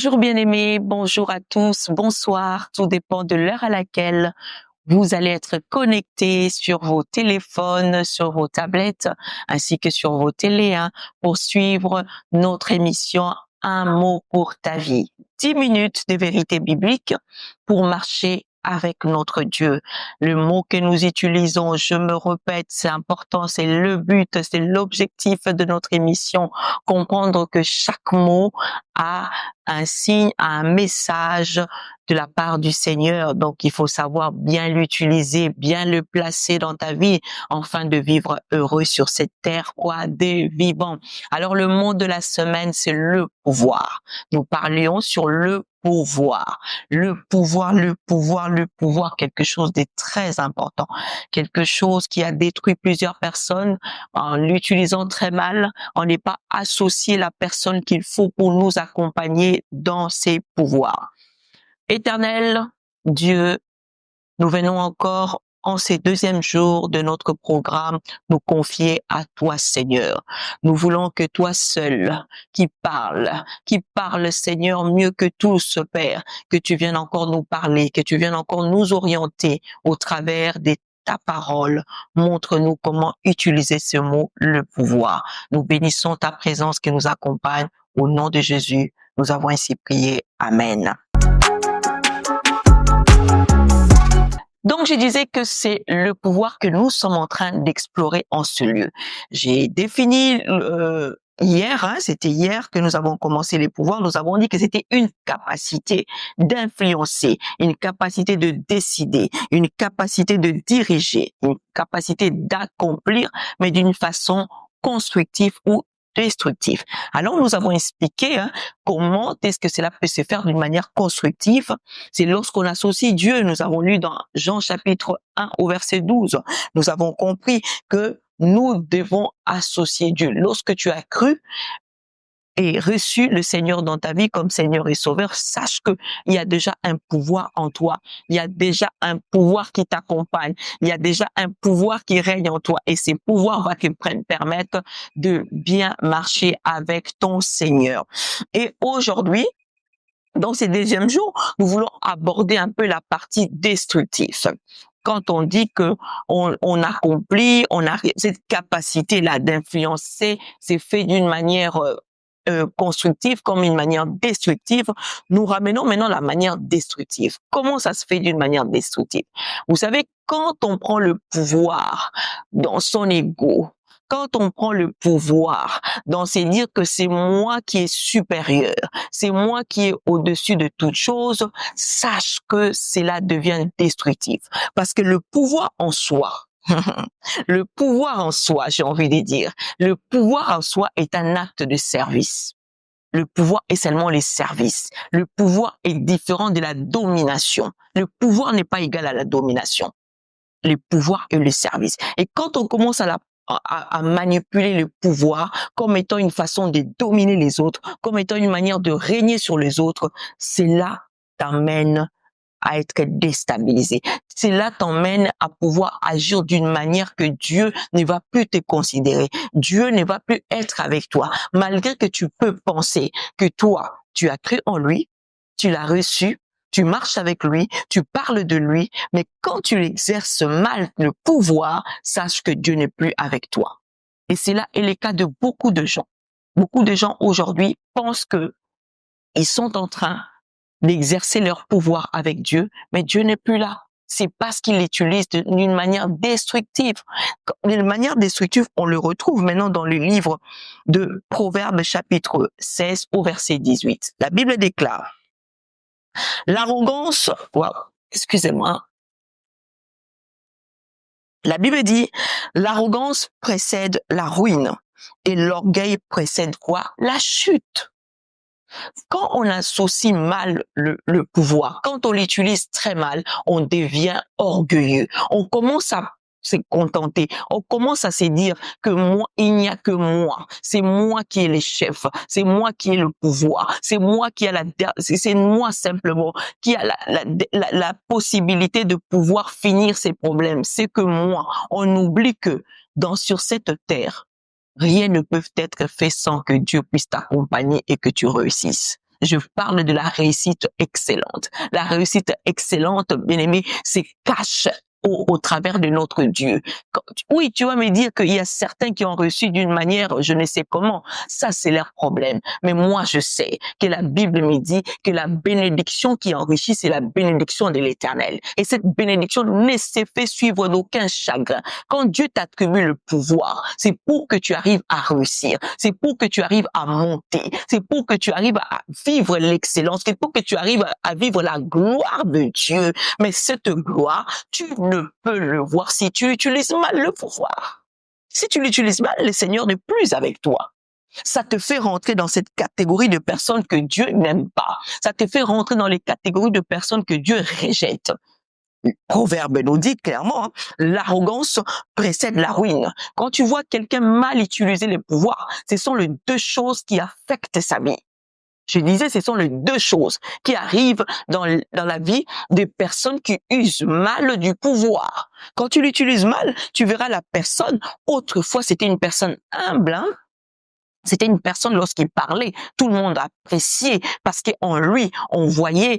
Bonjour bien-aimés, bonjour à tous, bonsoir, tout dépend de l'heure à laquelle vous allez être connectés sur vos téléphones, sur vos tablettes, ainsi que sur vos télés, pour suivre notre émission Un mot pour ta vie. 10 minutes de vérité biblique pour marcher avec notre Dieu. Le mot que nous utilisons, je me répète, c'est important, c'est le but, c'est l'objectif de notre émission. Comprendre que chaque mot a un signe, a un message de la part du Seigneur. Donc, il faut savoir bien l'utiliser, bien le placer dans ta vie, afin de vivre heureux sur cette terre, des vivants. Alors, le mot de la semaine, c'est le pouvoir. Nous parlions sur le pouvoir. Le pouvoir, le pouvoir, le pouvoir, quelque chose de très important. Quelque chose qui a détruit plusieurs personnes en l'utilisant très mal. On n'est pas associé la personne qu'il faut pour nous accompagner dans ses pouvoirs. Éternel Dieu, nous venons encore en ces deuxièmes jours de notre programme nous confier à toi, Seigneur. Nous voulons que toi seul qui parle, Seigneur, mieux que tous, Père, que tu viennes encore nous parler, que tu viennes encore nous orienter au travers de ta parole. Montre-nous comment utiliser ce mot, le pouvoir. Nous bénissons ta présence qui nous accompagne. Au nom de Jésus, nous avons ainsi prié. Amen. Donc, je disais que c'est le pouvoir que nous sommes en train d'explorer en ce lieu. J'ai défini hier, c'était hier que nous avons commencé les pouvoirs, nous avons dit que c'était une capacité d'influencer, une capacité de décider, une capacité de diriger, une capacité d'accomplir, mais d'une façon constructive ou destructif. Alors, nous avons expliqué comment est-ce que cela peut se faire d'une manière constructive. C'est lorsqu'on associe Dieu. Nous avons lu dans Jean chapitre 1 au verset 12. Nous avons compris que nous devons associer Dieu. Lorsque tu as cru et reçu le Seigneur dans ta vie comme Seigneur et Sauveur, sache que il y a déjà un pouvoir en toi. Il y a déjà un pouvoir qui t'accompagne. Il y a déjà un pouvoir qui règne en toi. Et ces pouvoirs vont te permettre de bien marcher avec ton Seigneur. Et aujourd'hui, dans ces deuxièmes jours, nous voulons aborder un peu la partie destructive. Quand on dit que on accomplit, on a cette capacité-là d'influencer, c'est fait d'une manière constructive comme une manière destructive. Nous ramenons maintenant la manière destructive. Comment ça se fait d'une manière destructive? Vous savez, quand on prend le pouvoir dans son ego, quand on prend le pouvoir dans c'est dire que c'est moi qui est supérieur, c'est moi qui est au-dessus de toute chose, sache que cela devient destructif. Parce que le pouvoir en soi, le pouvoir en soi, j'ai envie de dire, le pouvoir en soi est un acte de service. Le pouvoir est seulement les services. Le pouvoir est différent de la domination. Le pouvoir n'est pas égal à la domination. Le pouvoir est le service. Et quand on commence à manipuler le pouvoir comme étant une façon de dominer les autres, comme étant une manière de régner sur les autres, cela t'amène à être déstabilisé. Cela t'emmène à pouvoir agir d'une manière que Dieu ne va plus te considérer. Dieu ne va plus être avec toi. Malgré que tu peux penser que toi, tu as cru en lui, tu l'as reçu, tu marches avec lui, tu parles de lui, mais quand tu exerces mal le pouvoir, sache que Dieu n'est plus avec toi. Et cela est le cas de beaucoup de gens. Beaucoup de gens aujourd'hui pensent que ils sont en train d'exercer leur pouvoir avec Dieu, mais Dieu n'est plus là. C'est parce qu'il l'utilise d'une manière destructive. D'une manière destructive, on le retrouve maintenant dans le livre de Proverbes chapitre 16 au verset 18. La Bible déclare, l'arrogance, excusez-moi. La Bible dit, l'arrogance précède la ruine et l'orgueil précède quoi? La chute. Quand on associe mal le pouvoir, quand on l'utilise très mal, on devient orgueilleux. On commence à se contenter. On commence à se dire que moi, il n'y a que moi. C'est moi qui est le chef. C'est moi qui ai le pouvoir. C'est moi qui a c'est moi simplement qui a la possibilité de pouvoir finir ses problèmes. C'est que moi. On oublie que sur cette terre, rien ne peut être fait sans que Dieu puisse t'accompagner et que tu réussisses. Je parle de la réussite excellente. La réussite excellente, bien-aimé, c'est cache au travers de notre Dieu. Oui, tu vas me dire qu'il y a certains qui ont reçu d'une manière, je ne sais comment. Ça, c'est leur problème. Mais moi, je sais que la Bible me dit que la bénédiction qui enrichit, c'est la bénédiction de l'Éternel. Et cette bénédiction ne s'est fait suivre d'aucun chagrin. Quand Dieu t'attribue le pouvoir, c'est pour que tu arrives à réussir. C'est pour que tu arrives à monter. C'est pour que tu arrives à vivre l'excellence. C'est pour que tu arrives à vivre la gloire de Dieu. Mais cette gloire, tu ne peux le voir si tu utilises mal le pouvoir. Si tu l'utilises mal, le Seigneur n'est plus avec toi. Ça te fait rentrer dans cette catégorie de personnes que Dieu n'aime pas. Ça te fait rentrer dans les catégories de personnes que Dieu rejette. Le Proverbe nous dit clairement, hein, l'arrogance précède la ruine. Quand tu vois quelqu'un mal utiliser les pouvoirs, ce sont les deux choses qui affectent sa vie. Je disais, ce sont les deux choses qui arrivent dans la vie des personnes qui usent mal du pouvoir. Quand tu l'utilises mal, tu verras la personne, autrefois c'était une personne humble, hein? C'était une personne, lorsqu'il parlait, tout le monde appréciait parce qu'en lui, on voyait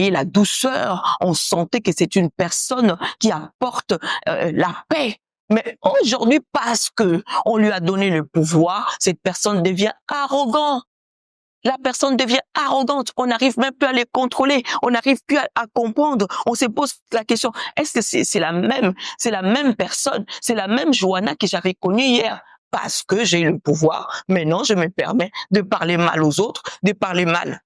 la douceur, on sentait que c'est une personne qui apporte la paix. Mais aujourd'hui, parce que on lui a donné le pouvoir, cette personne devient arrogante. La personne devient arrogante. On n'arrive même plus à les contrôler. On n'arrive plus à comprendre. On se pose la question, est-ce que c'est la même personne, c'est la même Joanna que j'avais connue hier? Parce que j'ai le pouvoir. Maintenant, je me permets de parler mal aux autres, de parler mal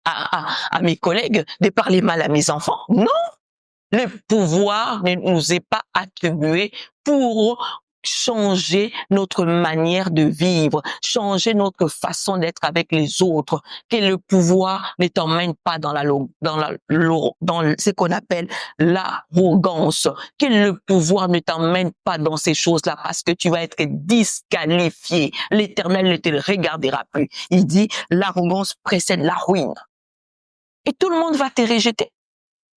à mes collègues, de parler mal à mes enfants. Non! Le pouvoir ne nous est pas attribué pour changer notre manière de vivre, changer notre façon d'être avec les autres, que le pouvoir ne t'emmène pas dans ce qu'on appelle l'arrogance, que le pouvoir ne t'emmène pas dans ces choses-là parce que tu vas être disqualifié. L'Éternel ne te regardera plus. Il dit, l'arrogance précède la ruine. Et tout le monde va te rejeter.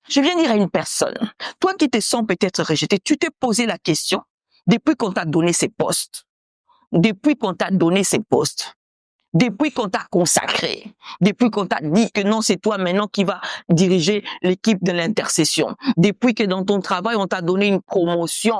Je viens dire à une personne, toi qui te sens peut-être rejeté, tu t'es posé la question, depuis qu'on t'a donné ces postes, depuis qu'on t'a consacré, depuis qu'on t'a dit que non, c'est toi maintenant qui vas diriger l'équipe de l'intercession, depuis que dans ton travail, on t'a donné une promotion,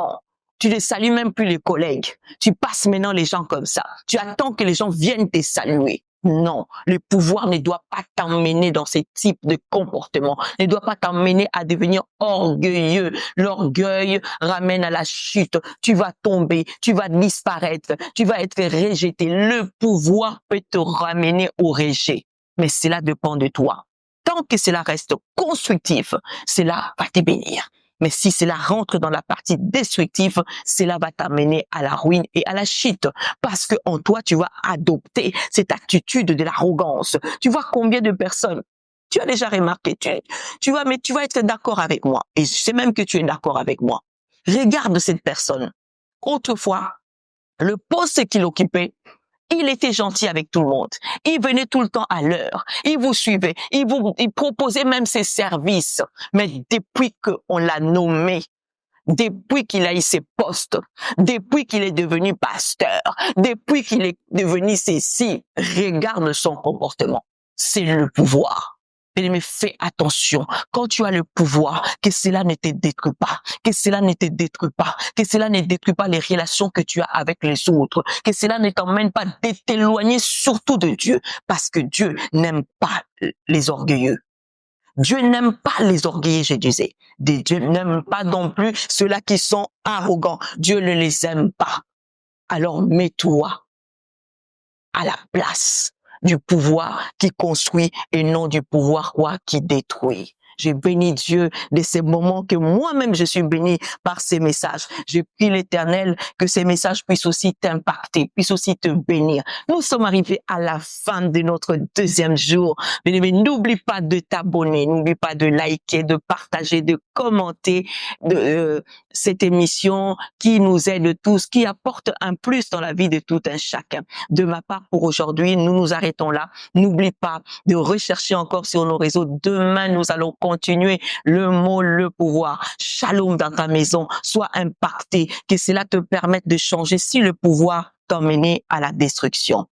tu ne salues même plus les collègues, tu passes maintenant les gens comme ça, tu attends que les gens viennent te saluer. Non, le pouvoir ne doit pas t'emmener dans ce type de comportement, ne doit pas t'emmener à devenir orgueilleux. L'orgueil ramène à la chute, tu vas tomber, tu vas disparaître, tu vas être rejeté. Le pouvoir peut te ramener au rejet, mais cela dépend de toi. Tant que cela reste constructif, cela va te bénir. Mais si cela rentre dans la partie destructive, cela va t'amener à la ruine et à la chute. Parce que en toi, tu vas adopter cette attitude de l'arrogance. Tu vois combien de personnes, tu as déjà remarqué, tu vas être d'accord avec moi. Et je sais même que tu es d'accord avec moi. Regarde cette personne. Autrefois, le poste qu'il occupait, il était gentil avec tout le monde. Il venait tout le temps à l'heure. Il vous suivait. Il proposait même ses services. Mais depuis qu'on l'a nommé, depuis qu'il a eu ses postes, depuis qu'il est devenu pasteur, depuis qu'il est devenu ceci, regarde son comportement. C'est le pouvoir. Mais fais attention, quand tu as le pouvoir, que cela ne te détruit pas, que cela ne te détruit pas, que cela ne détruit pas les relations que tu as avec les autres, que cela ne t'emmène pas de t'éloigner surtout de Dieu, parce que Dieu n'aime pas les orgueilleux. Dieu n'aime pas les orgueilleux, je disais. Dieu n'aime pas non plus ceux-là qui sont arrogants. Dieu ne les aime pas. Alors mets-toi à la place du pouvoir qui construit et non du pouvoir qui détruit. J'ai béni Dieu de ces moments que moi-même je suis béni par ces messages. Je prie l'Éternel que ces messages puissent aussi t'impacter, puissent aussi te bénir. Nous sommes arrivés à la fin de notre deuxième jour. Mais n'oublie pas de t'abonner, n'oublie pas de liker, de partager, de commenter cette émission qui nous aide tous, qui apporte un plus dans la vie de tout un chacun. De ma part pour aujourd'hui, nous nous arrêtons là. N'oublie pas de rechercher encore sur nos réseaux. Demain, nous allons continuer le mot, le pouvoir. Shalom dans ta maison. Sois impacté. Que cela te permette de changer si le pouvoir t'emmène à la destruction.